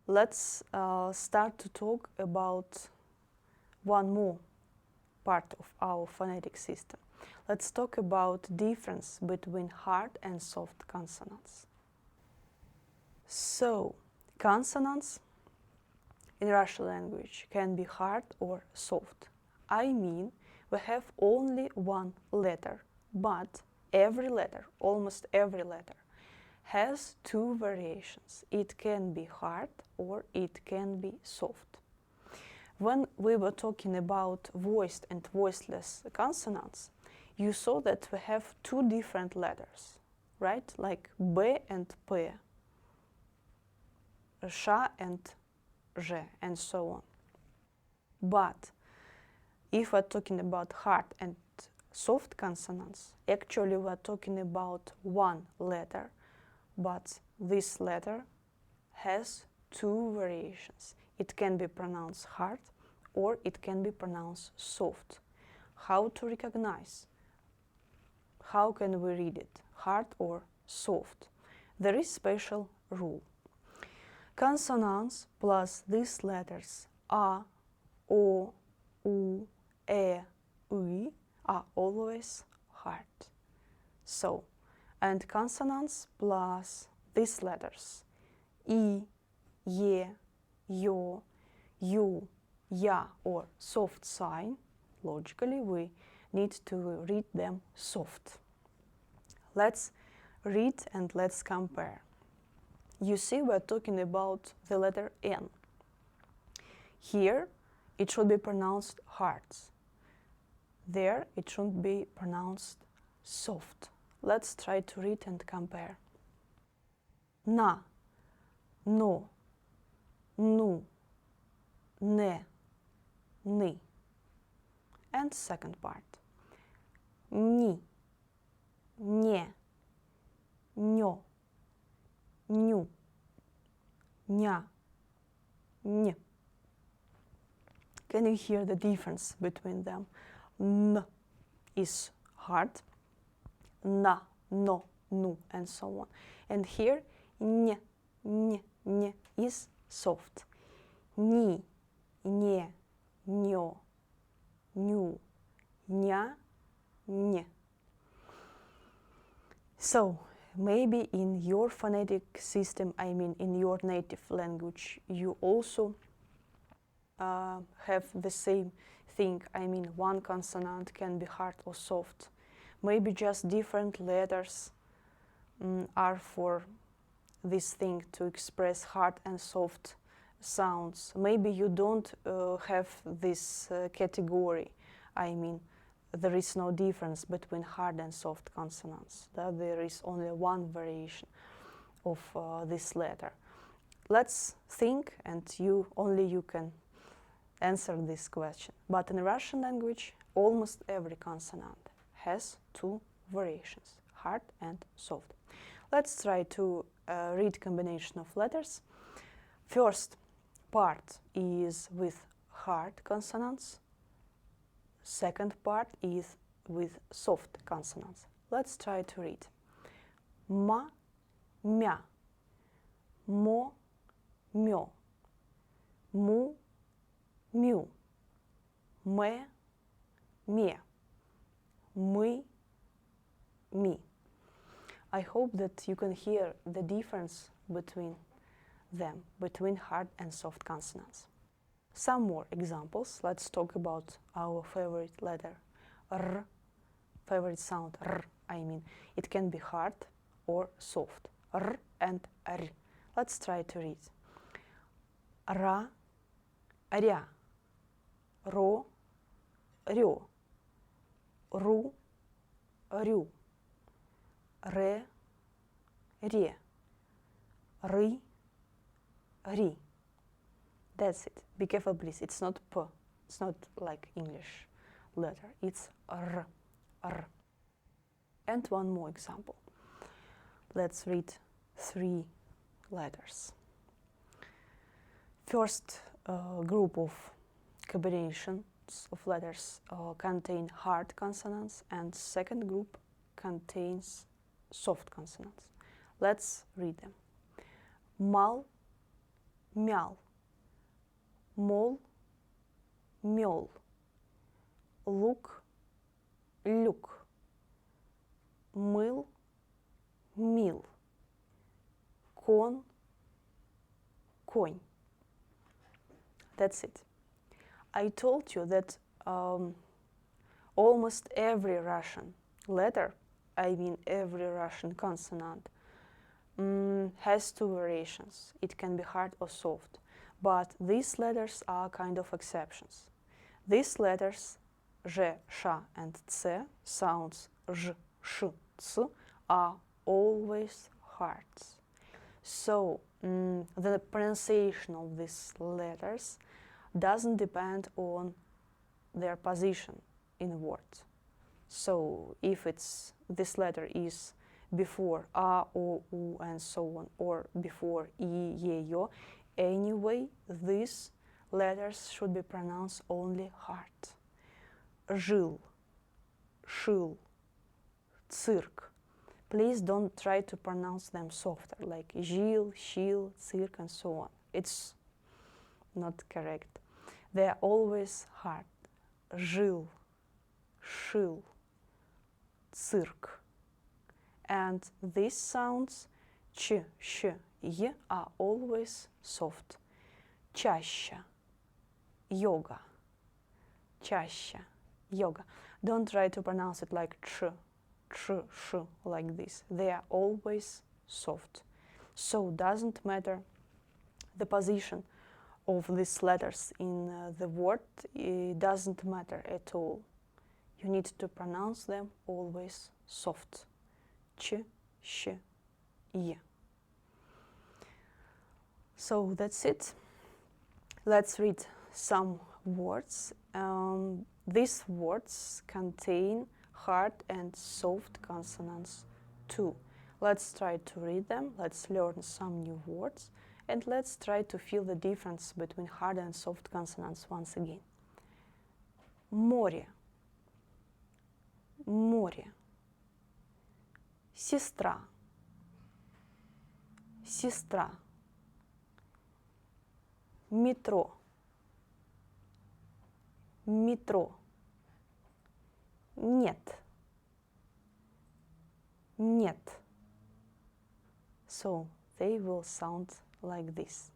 let's start to talk about one more part of our phonetic system. Let's talk about difference between hard and soft consonants. So, consonants in Russian language can be hard or soft. I mean, we have only one letter, but every letter, almost every letter, has two variations. It can be hard or it can be soft. When we were talking about voiced and voiceless consonants, you saw that we have two different letters, right? Like B and P, Sh and Zh, and so on. But if we're talking about hard and soft consonants, actually we're talking about one letter, but this letter has two variations. It can be pronounced hard or it can be pronounced soft. How to recognize? How can we read it, hard or soft? There is special rule. Consonants plus these letters A, O, U, E, I are always hard. So, and consonants plus these letters I, Ye, Yo, Yu, Ya or soft sign, logically we need to read them soft. Let's read and let's compare. You see, we're talking about the letter N. Here, it should be pronounced hard. There, it should be pronounced soft. Let's try to read and compare. Na, no, nu, ne, ni. And second part. Ni, не, нё, ню, ня, ñ. Can you hear the difference between them? N is hard, na, no, nu, and so on. And here, ñ, is soft. Ни, не, нё, ню, ня, ñ. So, maybe in your phonetic system, I mean in your native language, you also have the same thing. I mean, one consonant can be hard or soft. Maybe just different letters are for this thing to express hard and soft sounds. Maybe you don't have this category. I mean, there is no difference between hard and soft consonants. There is only one variation of this letter. Let's think, and only you can answer this question. But in Russian language, almost every consonant has two variations, hard and soft. Let's try to read combination of letters. First part is with hard consonants. Second part is with soft consonants. Let's try to read. Ma, mя, мо, мё, му, мю, мэ, ме, мы, ми. I hope that you can hear the difference between them, between hard and soft consonants. Some more examples. Let's talk about our favorite letter, R, favorite sound, R, I mean. It can be hard or soft, R and R. Let's try to read. Ra, ря, ро, рё, ру, рю, ре, ре, ры, ри. That's it. Be careful, please. It's not P. It's not like English letter. It's R. R. And one more example. Let's read 3 letters. First group of combinations of letters contain hard consonants, and second group contains soft consonants. Let's read them. Mal, мял, мол, мел, лук, люк, мыл, мил, кон, конь. That's it. I told you that almost every Russian letter, I mean every Russian consonant, has two variations. It can be hard or soft, but these letters are kind of exceptions. These letters, zh, sha, and ц, sounds zh, sh, ц, are always hard. So the pronunciation of these letters doesn't depend on their position in words. So if this letter is before a, o, u, and so on, or before i, ye, yo, anyway, these letters should be pronounced only hard. Жил, шил, цирк. Please don't try to pronounce them softer, like жил, щил, цирк, and so on. It's not correct. They are always hard. Жил, шил, цирк. And these sounds, ч, щ, й, are always soft. Чаще, yoga. Чаще, yoga. Don't try to pronounce it like ch, sh, like this. They are always soft. So doesn't matter the position of these letters in the word, it doesn't matter at all. You need to pronounce them always soft. Ch, sh, y. So that's it. Let's read some words. These words contain hard and soft consonants too. Let's try to read them, let's learn some new words, and let's try to feel the difference between hard and soft consonants once again. Море, море. Сестра, сестра. Метро, метро. Нет, нет. So they will sound like this.